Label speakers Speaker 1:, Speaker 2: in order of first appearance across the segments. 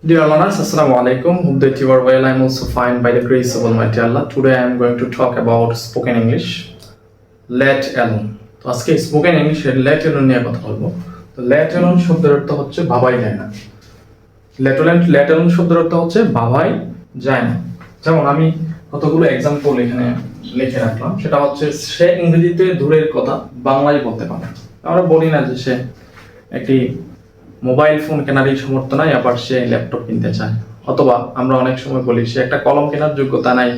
Speaker 1: Dear learners, Assalamu alaikum. Hope that you are well. I'm also fine by the grace of Almighty Allah. Today I am going to talk about spoken English. Let alone. তো আজকে spoken ইংলিশের let alone নিয়ে কথা বলবো। তো let alone শব্দের অর্থ হচ্ছে ভাবাই যায় না। let alone শব্দের অর্থ হচ্ছে ভাবাই যায় না। যেমন আমি কতগুলো এক্সাম্পল এখানে লিখে রাখলাম। সেটা হচ্ছে সে ইংরেজিতে দূরের কথা বাংলায় বলতে পারে। আমরা বলি না যে সে একটি মোবাইল ফোন কেনারই সামর্থ্য নাই, আবার সে ল্যাপটপ কিনতে চায়। অথবা আমরা অনেক সময় বলি সে একটা কলম কেনার যোগ্যতা নাই,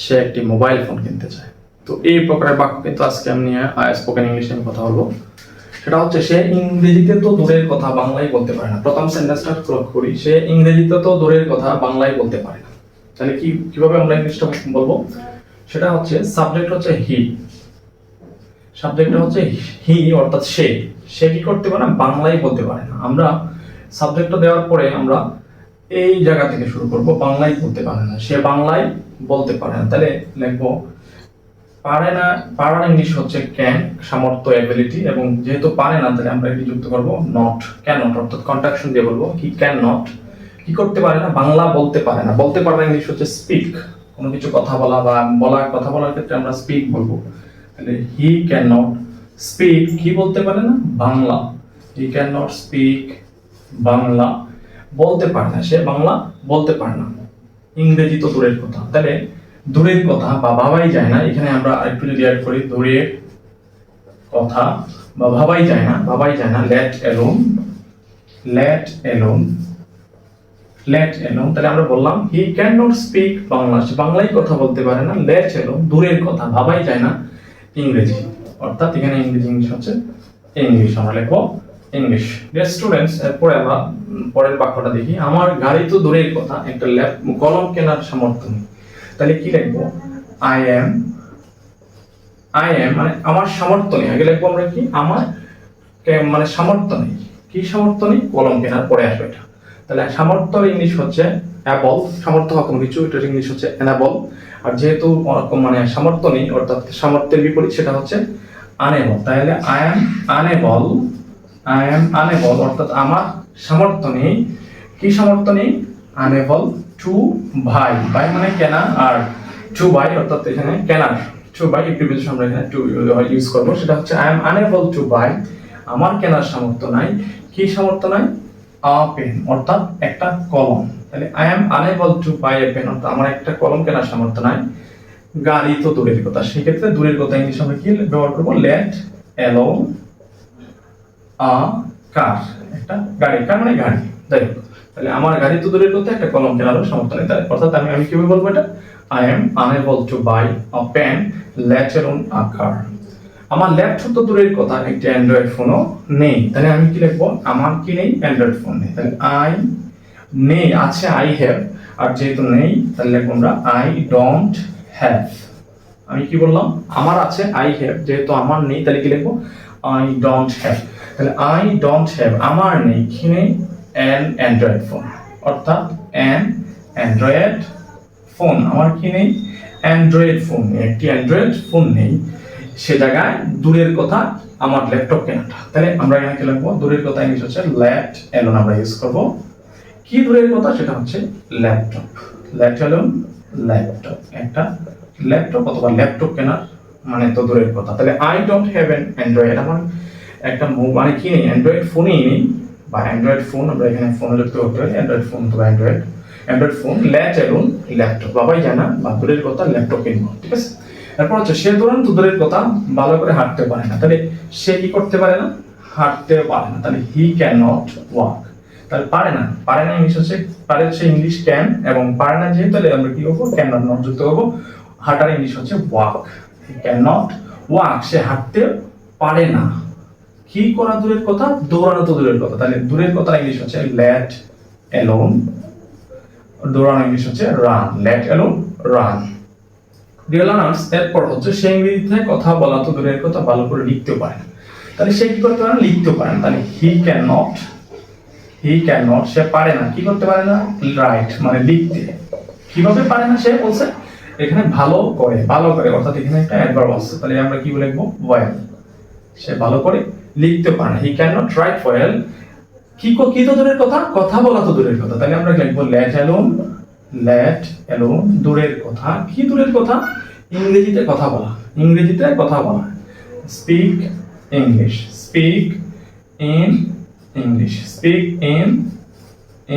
Speaker 1: সে একটি মোবাইল ফোন কিনতে চায়। তো এই প্রকারের বাক্য কিন্তু আজকে আমি স্পোকেন ইংলিশে আমি কথা বলবো। সেটা হচ্ছে সে ইংরেজিতে তো দূরের কথা বাংলায় বলতে পারে না। প্রথম সেন্টেন্সটা লক্ষ্য করি, সে ইংরেজিতে তো দূরের কথা বাংলায় বলতে পারে না। তাহলে কিভাবে আমরা ইংলিশটা বলবো? সেটা হচ্ছে সাবজেক্ট হচ্ছে হি, সাবজেক্টটা হচ্ছে হি অর্থাৎ সে সে কি করতে পারে না, বাংলায় বলতে পারে না। আমরা সাবজেক্টটা দেওয়ার পরে আমরা এই জায়গা থেকে শুরু করব, বাংলায় বলতে পারে না, সে বাংলায় বলতে পারে না। তাহলে লিখবো পারে না, পারার ইংলিশ হচ্ছে ক্যান, সামর্থ্য এবিলিটি, এবং যেহেতু পারে না তাহলে আমরা এটি যুক্ত করব নট, ক্যান নট, অর্থাৎ কন্ট্রাকশন দিয়ে বলবো হি ক্যান নট, কি করতে পারে না, বাংলা বলতে পারে না। বলতে পারে না ইংলিশ হচ্ছে স্পিক, কোনো কিছু কথা বলা বা কথা বলার ক্ষেত্রে আমরা স্পিক বলবো। তাহলে হি ক্যান নট স্পিক, কি বলতে পারে না, বাংলা। হি ক্যান নট স্পিক বাংলা, বলতে পারে না, সে বাংলা বলতে পারে না। ইংরেজি তো দূরের কথা, তাহলে দূরের কথা বা ভাবাই যায় না, এখানে আমরা আরেকটু যদি অ্যাড করি দূরের কথা বা ভাবাই যায় না, ভাবাই যায় না, let alone, let alone, let alone. তাহলে আমরা বললাম he can not speak Bangla, সে বাংলায় কথা বলতে পারে না। লেট অ্যালোন দূরের কথা, ভাবাই যায় না ইংরেজি, অর্থাৎ এখানে ইংলিশ হচ্ছে ইংলিশ, আমরা লিখবো ইংলিশ। ডিয়ার স্টুডেন্টস, এরপরে আমরা পরের বাক্যটা দেখি, আমার গাড়ি তো দূরের কথা একটা কলম কেনার সামর্থ্য নেই। তাহলে কি লিখবো, আই এম মানে আমার সামর্থ্য নেই। আগে লিখবো আমরা কি, আমার মানে সামর্থ্য নেই, কি সামর্থ্য নেই, কলম কেনার, পরে আসবে এটা। তাহলে সামর্থ্যর ইংলিশ হচ্ছে অ্যাবল, সামর্থ্য হওয়া কোনো কিছু, এটার ইংলিশ হচ্ছে অ্যানাবল। আর যেহেতু মানে সামর্থ্য নেই অর্থাৎ সামর্থ্যের বিপরীত, সেটা হচ্ছে আনএবল। তাহলে I am unable, I am unable অর্থাৎ আমার সামর্থ্য নেই, কি সামর্থ্য নেই, আনএবল টু বাই, বাই মানে কেনা, আর টু বাই অর্থাৎ এখানে কেনার, টু বাই প্রিপোজিশন আমরা এখানে টু ইউজ করব। সেটা হচ্ছে I am unable to buy, আমার কেনার সামর্থ্য নাই, কি সামর্থ্য নাই, আ পেন অর্থাৎ একটা কলম। তাহলে I am unable to buy a pen অর্থাৎ আমার একটা কলম কেনার সামর্থ্য নাই। গাড়ি তো দূরের কথা, সেক্ষেত্রে দূরের কথা ইংলিশ আমরা কি ব্যবহার করবো, লেট অ্যালোন আ কার, একটা গাড়ি, কার মানে গাড়ি, যাই হোক। তাহলে আমার গাড়ি তো দূরের কথা, একটা কলম কেনারও সামর্থ্য নেই। অর্থাৎ আমি কিভাবে বলবো এটা, I am unable to buy a pen let alone a car. আমার ল্যাপটপ তো দূরের কথা, একটা অ্যান্ড্রয়েড ফোনও নেই। তাহলে আমি কি লিখবো, আমার কি নেই, অ্যান্ড্রয়েড ফোন নেই। তাহলে আই নেই, আছে আই হ্যাভ, আর যেহেতু নেই তাহলে লিখবো আমরা আই ডোন্ট হ্যাভ। আমি কি বললাম, আমার আছে আই হ্যাভ, যেহেতু আমার নেই তাহলে কি লিখবো, আই ডোন্ট হ্যাভ। তাহলে আই ডোন্ট হ্যাভ, আমার নেই, কি নেই, অ্যান অ্যান্ড্রয়েড ফোন, অর্থাৎ অ্যান অ্যান্ড্রয়েড ফোন, আমার কি নেই, অ্যান্ড্রয়েড ফোন নেই, একটি অ্যান্ড্রয়েড ফোন নেই। সে জায়গায় দূরের কথা আমার ল্যাপটপ কেনাটা। তাহলে আমরা এখানে কি লিখবো, দূরের কথা ইংলিশ হচ্ছে লেট অ্যালোন, আমরা ইউজ করব। কি দূরের কথা, সেটা হচ্ছে ল্যাপটপ, লেট অ্যালোন ল্যাপটপ, একটা ল্যাপটপ অথবা ল্যাপটপ কেনার মানে তো দূরের কথা। তাহলে I don't have an Android, আমার একটা মানে কি নেই, অ্যান্ড্রয়েড ফোনই নেই, বা অ্যান্ড্রয়েড ফোন আমরা এখানে ফোনে লিখতে করতে পারি, অ্যান্ড্রয়েড ফোন অথবা Android phone, let alone laptop, বাবাই জানা বা দূরের কথা ল্যাপটপ কিনবো, ঠিক আছে। তারপর হচ্ছে সে ধরুন তো দূরের কথা ভালো করে হাঁটতে পারে না। তাহলে সে কি করতে পারে না, হাঁটতে পারে না। তাহলে হি ক্যান নট ওয়াক, তাহলে পারে না, পারে না ইংলিশ হচ্ছে, পারে হচ্ছে ইংলিশ ক্যান, এবং পারে না যেহেতু তাহলে আমরা কি করবো, ক্যান নট নট যুক্ত করবো, হাঁটার ইংলিশ হচ্ছে walk. He can not walk, সে হাঁটতে পারে না। কি করা দূরের কথা, দৌড়ানো তো দূরের কথা। তাহলে দূরের কথা ইংলিশ হচ্ছে লেট অ্যালোন, দৌড়ানো ইংলিশ হচ্ছে run, late alone run. Dear learners, এরপর হচ্ছে সে ইংরেজিতে কথা বলা তো দূরের কথা, ভালো করে লিখতেও পারে না। তাহলে সে কি করতে পারে না, লিখতেও পারে না। তাহলে হি ক্যান নট, সে পারে না, কি করতে পারে না, রাইট মানে লিখতে। কিভাবে পারে না, সে বলছে এখানে ভালো করে অর্থাৎ এখানে একটা অ্যাডভার্ব আছে। তাহলে আমরা কি লিখবো, ওয়েল, সে ভালো করে লিখতে পারে না। He can not right well কি তো দূরের কথা, কথা বলা তো দূরের কথা। তাহলে আমরা লিখবো লেট অ্যালোন দূরের কথা। কি দূরের কথা? ইংরেজিতে কথা বলা, ইংরেজিতে কথা বলা। Speak English, speak in English, speak in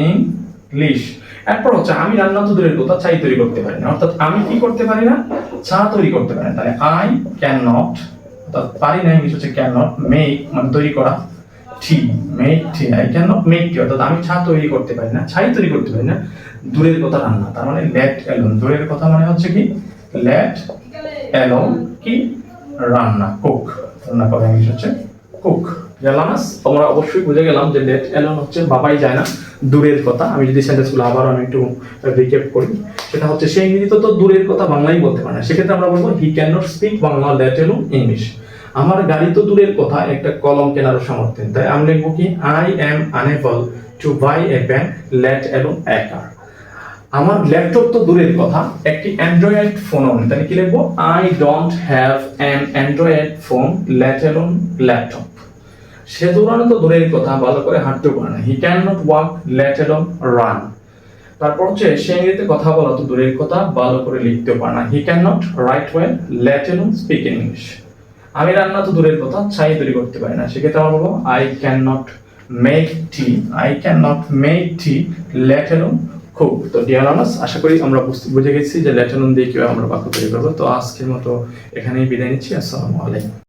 Speaker 1: English. এরপর হচ্ছে আমি রান্না তো দূরের কথা, চাই তৈরি করতে পারি না। অর্থাৎ আমি কি করতে পারি না? চা তৈরি করতে পারি না। তাহলে আই ক্যান নট, অর্থাৎ পারি না ইংলিশ হচ্ছে ক্যান নট, মেক মানে তৈরি করা, tea make tea, I can not make tea, অর্থাৎ আমি চা তৈরি করতে পারি না, ছাই তৈরি করতে পারি না। দূরের কথা রান্না, তার মানে লেট অ্যালোন দূরের কথা মানে হচ্ছে কি লেট অ্যালোন কি রান্না, কুক, রান্না করা ইংলিশ হচ্ছে কুক। গেলাম না? তোমরা অবশ্যই বুঝে গেলাম যে লেট অ্যালোন হচ্ছে বাবাই যায় না, দূরের কথা। আমি যদি সেন্টেন্সগুলো আবার আমি একটু রিক্যাপ করি, সেটা হচ্ছে সে ইংরেজিতে তো দূরের কথা বাংলাই বলতে পারে না, সেক্ষেত্রে আমরা বলবো হি can not speak Bangla let alone English. আমার গাড়ি তো দূরের কথা, একটা কলম কেনারও সামর্থ্য নেই, তাই আমি লিখবো কি I am unable to buy a pen let alone a car. আমার ল্যাপটপ তো দূরের কথা, একটি অ্যান্ড্রয়েড ফোনও নেই, তাহলে কি লিখবো I don't have an android phone let alone laptop. সে দৌড়ানো তো দূরের কথা, ভালো করে হাঁটতেও পারে না, he can not walk let alone run. তারপর হচ্ছে সে ইংরেজিতে কথা বলা তো দূরের কথা, ভালো করে লিখতেও পারে না, he can not right well let alone speak in English. আমি রান্না তো দূরের কথা, চাই তৈরি করতে পারি না, সেক্ষেত্রে আমরা বলবো I can not make tea, I can not make T let alone cook. তো ডিয়ার লার্নার্স, আশা করি আমরা বুঝে গেছি যে লেট অ্যালোন দিয়ে কিভাবে আমরা বাক্য তৈরি করবো। তো আজকের মতো এখানেই বিদায় নিচ্ছি। আসসালামু আলাইকুম।